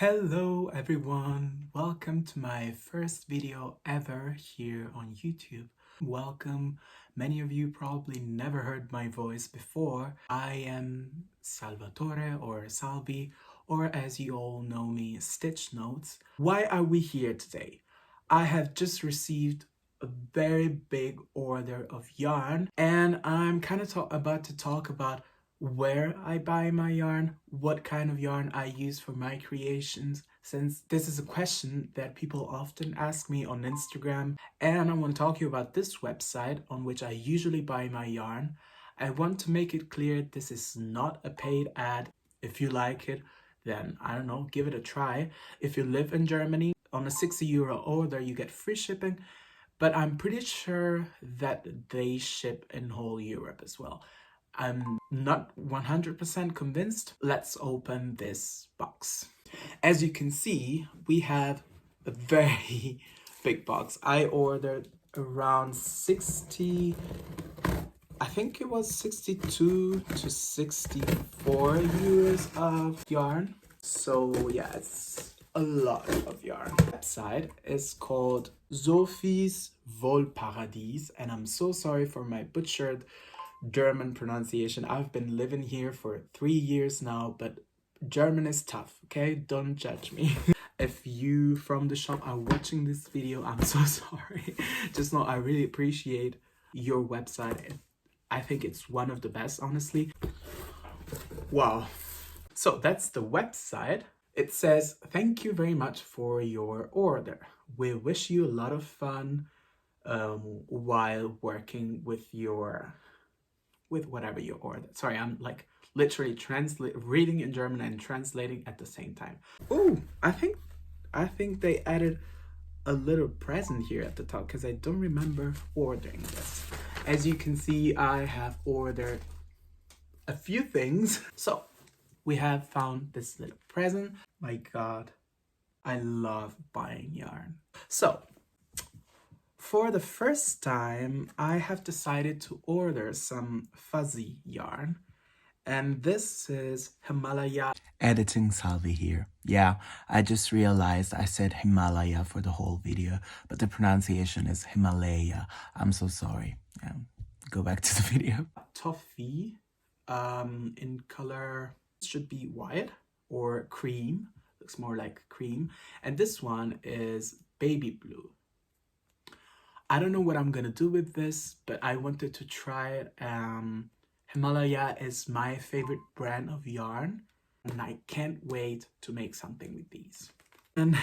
Hello everyone, welcome to my first video ever here on YouTube. Welcome, many of you probably never heard my voice before. I am Salvatore or Salvi, or as you all know me, Stitch Notes. Why are we here today? I have just received a very big order of yarn and I'm kind of about to talk about where I buy my yarn, what kind of yarn I use for my creations, since this is a question that people often ask me on Instagram. And I want to talk to you about this website on which I usually buy my yarn. I want to make it clear this is not a paid ad. If you like it, then I don't know, give it a try. If you live in Germany, on a €60 order you get free shipping, but I'm pretty sure that they ship in whole Europe as well. I'm not 100% convinced. Let's open this box. As you can see, we have a very big box. I ordered around 60, I think it was 62 to 64 euros of yarn. So yeah, it's a lot of yarn. The website is called Sophie's Wollparadies, and I'm so sorry for my butchered German pronunciation. I've been living here for 3 years now, but German is tough, okay? Don't judge me. If you from the shop are watching this video, I'm so sorry. Just know I really appreciate your website. I think it's one of the best, honestly. Wow. So that's the website. It says, "Thank you very much for your order. We wish you a lot of fun while working with whatever you order." Sorry, I'm like literally reading in German and translating at the same time. Oh, I think they added a little present here at the top because I don't remember ordering this. As you can see, I have ordered a few things. So we have found this little present. My God, I love buying yarn. So for the first time, I have decided to order some fuzzy yarn. And this is Himalaya. Editing Salvi here. Yeah, I just realized I said Himalaya for the whole video, but the pronunciation is Himalaya. I'm so sorry. Go back to the video. Toffee in color should be white or cream. Looks more like cream. And this one is baby blue. I don't know what I'm gonna do with this, but I wanted to try it. Himalaya is my favorite brand of yarn, and I can't wait to make something with these. And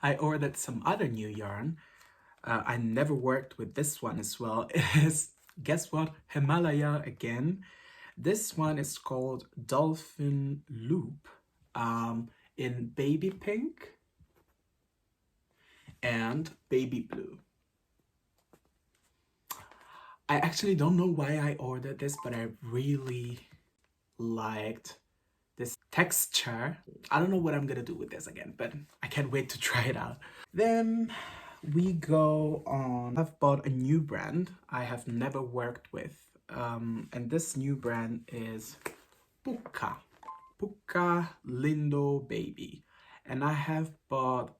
I ordered some other new yarn. I never worked with this one as well. It is, guess what? Himalaya again. This one is called Dolphin Loop in baby pink and baby blue. I actually don't know why I ordered this, but I really liked this texture. I don't know what I'm gonna do with this again, but I can't wait to try it out. Then we go on. I've bought a new brand I have never worked with, and this new brand is Puka Lindo Baby, and I have bought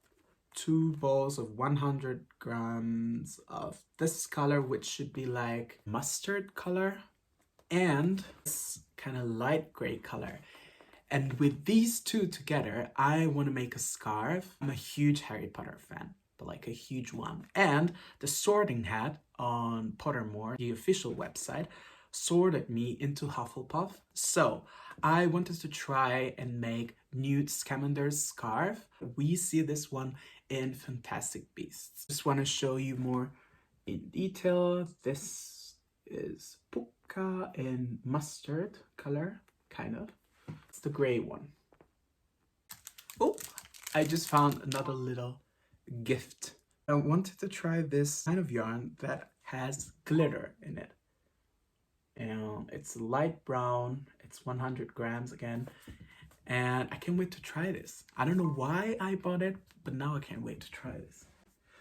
2 balls of 100 grams of this color, which should be like mustard color, and this kind of light gray color. And with these two together, I want to make a scarf. I'm a huge Harry Potter fan, but like a huge one. And the sorting hat on Pottermore, the official website, sorted me into Hufflepuff. So I wanted to try and make Newt Scamander's scarf. We see this one in Fantastic Beasts. Just want to show you more in detail. This is Puka in mustard color, kind of. It's the gray one. Oh, I just found another little gift. I wanted to try this kind of yarn that has glitter in it. And it's light brown. It's 100 grams again. And I can't wait to try this. I don't know why I bought it, but now I can't wait to try this.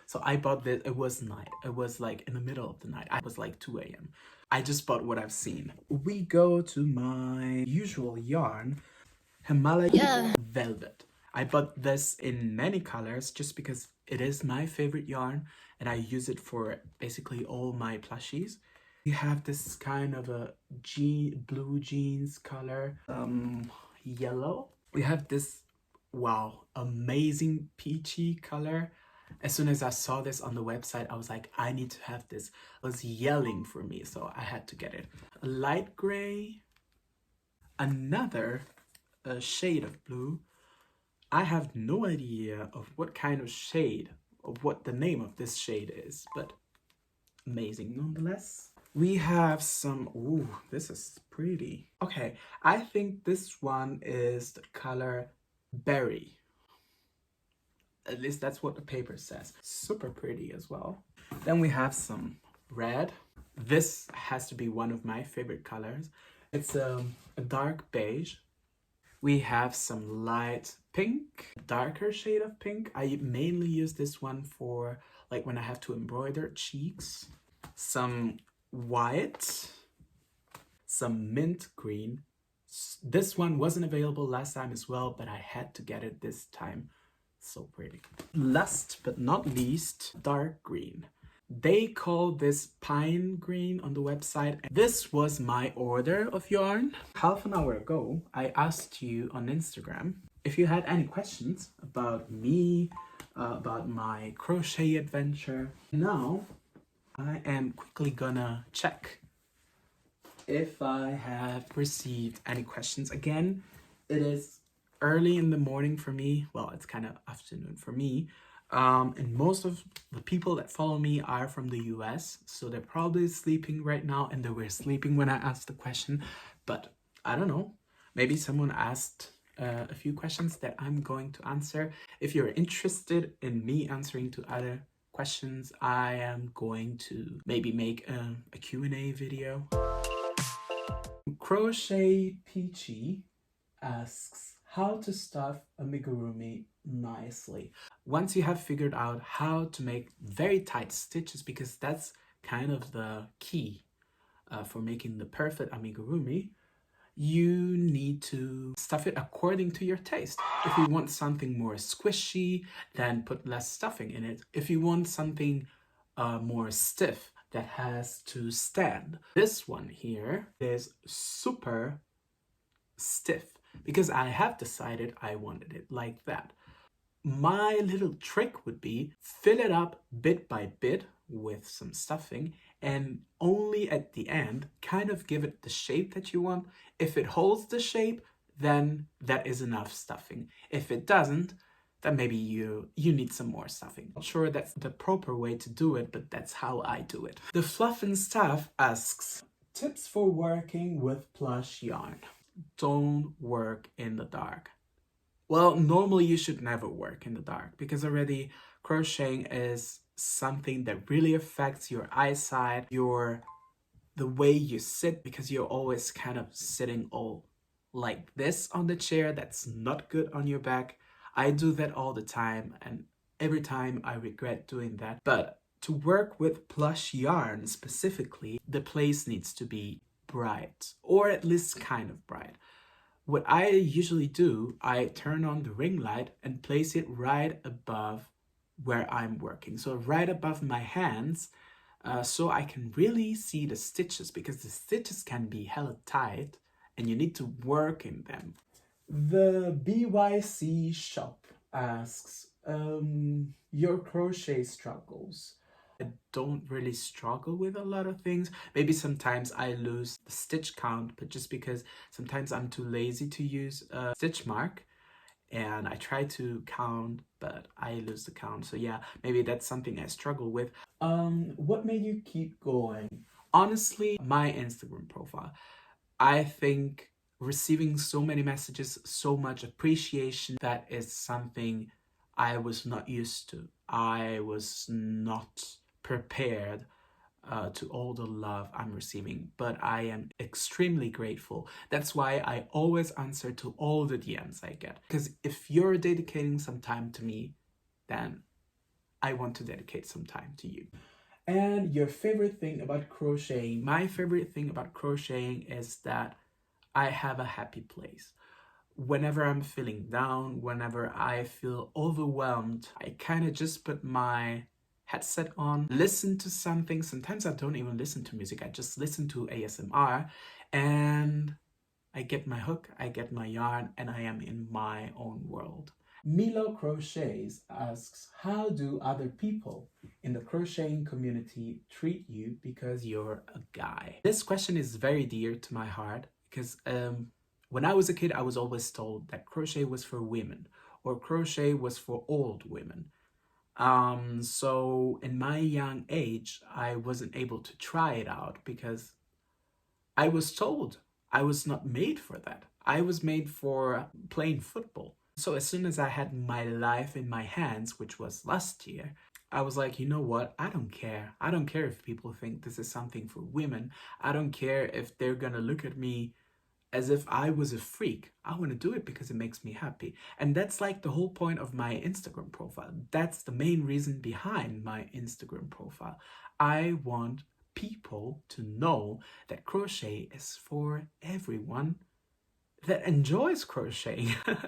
So I bought this, it was night. It was like in the middle of the night. It was like 2 a.m. I just bought what I've seen. We go to my usual yarn, Himalaya Velvet. I bought this in many colors just because it is my favorite yarn and I use it for basically all my plushies. We have this kind of a blue jeans color, yellow. We have this, wow, amazing peachy color. As soon as I saw this on the website, I was like, I need to have this. It was yelling for me, so I had to get it. A light gray, another shade of blue. I have no idea of what kind of shade, of what the name of this shade is, but amazing nonetheless. We have some, ooh, this is pretty. Okay, I think this one is the color berry. At least that's what the paper says. Super pretty as well. Then we have some red. This has to be one of my favorite colors. It's a dark beige. We have some light pink, darker shade of pink. I mainly use this one for like when I have to embroider cheeks. Some white, some mint green. This one wasn't available last time as well, but I had to get it this time. So pretty. Last but not least, dark green. They call this pine green on the website. This was my order of yarn. Half an hour ago, I asked you on Instagram if you had any questions about me, about my crochet adventure. Now, I am quickly gonna check if I have received any questions. Again, it is early in the morning for me. Well, it's kind of afternoon for me. And most of the people that follow me are from the US, so they're probably sleeping right now, and they were sleeping when I asked the question. But I don't know. Maybe someone asked a few questions that I'm going to answer. If you're interested in me answering to other questions, I am going to maybe make a Q&A video. Crochet Peachy asks how to stuff amigurumi nicely. Once you have figured out how to make very tight stitches, because that's kind of the key for making the perfect amigurumi, you need to stuff it according to your taste. If you want something more squishy, then put less stuffing in it. If you want something more stiff, that has to stand. This one here is super stiff because I have decided I wanted it like that. My little trick would be fill it up bit by bit with some stuffing and only at the end kind of give it the shape that you want. If it holds the shape, then that is enough stuffing. If it doesn't, then maybe you need some more stuffing. Not sure that's the proper way to do it, but that's how I do it. The Fluff and Stuff asks, tips for working with plush yarn. Don't work in the dark. Well, normally you should never work in the dark because already crocheting is something that really affects your eyesight, the way you sit, because you're always kind of sitting all like this on the chair. That's not good on your back. I do that all the time, and every time I regret doing that. But to work with plush yarn specifically, the place needs to be bright, or at least kind of bright. What I usually do, I turn on the ring light and place it right above where I'm working. So right above my hands, so I can really see the stitches, because the stitches can be hella tight and you need to work in them. The BYC shop asks, your crochet struggles. I don't really struggle with a lot of things. Maybe sometimes I lose the stitch count, but just because sometimes I'm too lazy to use a stitch mark and I try to count, but I lose the count. So yeah, maybe that's something I struggle with. What made you keep going? Honestly, my Instagram profile. I think receiving so many messages, so much appreciation, that is something I was not used to. I was not prepared to all the love I'm receiving, but I am extremely grateful. That's why I always answer to all the DMs I get, because if you're dedicating some time to me, then I want to dedicate some time to you. And your favorite thing about crocheting? My favorite thing about crocheting is that I have a happy place. Whenever I'm feeling down, whenever I feel overwhelmed, I kind of just put my headset on, listen to something. Sometimes I don't even listen to music, I just listen to ASMR, and I get my hook, I get my yarn, and I am in my own world. Milo Crochets asks, how do other people in the crocheting community treat you because you're a guy? This question is very dear to my heart because when I was a kid, I was always told that crochet was for women or crochet was for old women. So in my young age, I wasn't able to try it out because I was told I was not made for that. I was made for playing football. So as soon as I had my life in my hands, which was last year, I was like, you know what? I don't care. I don't care if people think this is something for women. I don't care if they're gonna look at me as if I was a freak. I want to do it because it makes me happy. And that's like the whole point of my Instagram profile. That's the main reason behind my Instagram profile. I want people to know that crochet is for everyone that enjoys crocheting. The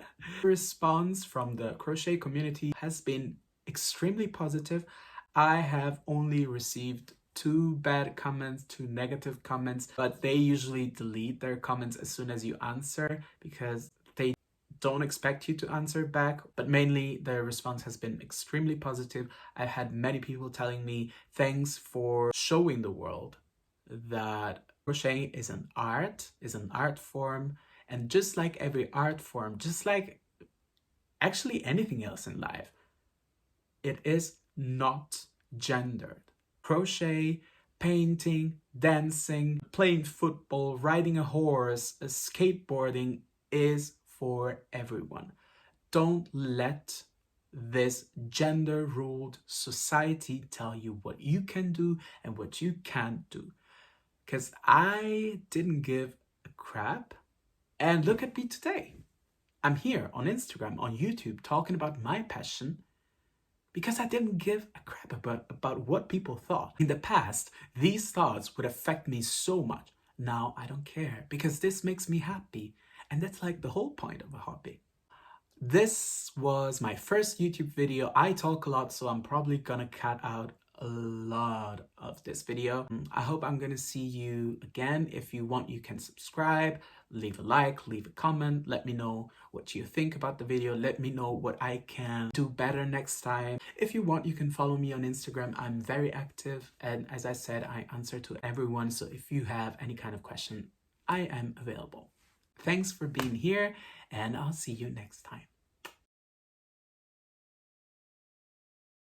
response from the crochet community has been extremely positive. I have only received 2 bad comments, 2 negative comments, but they usually delete their comments as soon as you answer because they don't expect you to answer back. But mainly the response has been extremely positive. I've had many people telling me thanks for showing the world that crochet is an art form, and just like every art form, just like actually anything else in life, it is not gendered. Crochet, painting, dancing, playing football, riding a horse, skateboarding is for everyone. Don't let this gender ruled society tell you what you can do and what you can't do. Because I didn't give a crap. And look at me today. I'm here on Instagram, on YouTube, talking about my passion because I didn't give a crap about what people thought. In the past, these thoughts would affect me so much. Now I don't care because this makes me happy. And that's like the whole point of a hobby. This was my first YouTube video. I talk a lot, so I'm probably gonna cut out a lot of this video. I hope I'm gonna see you again. If you want, you can subscribe, leave a like, leave a comment, let me know what you think about the video, let me know what I can do better next time. If you want, you can follow me on Instagram. I'm very active, and as I said, I answer to everyone, so if you have any kind of question, I am available. Thanks for being here, and I'll see you next time.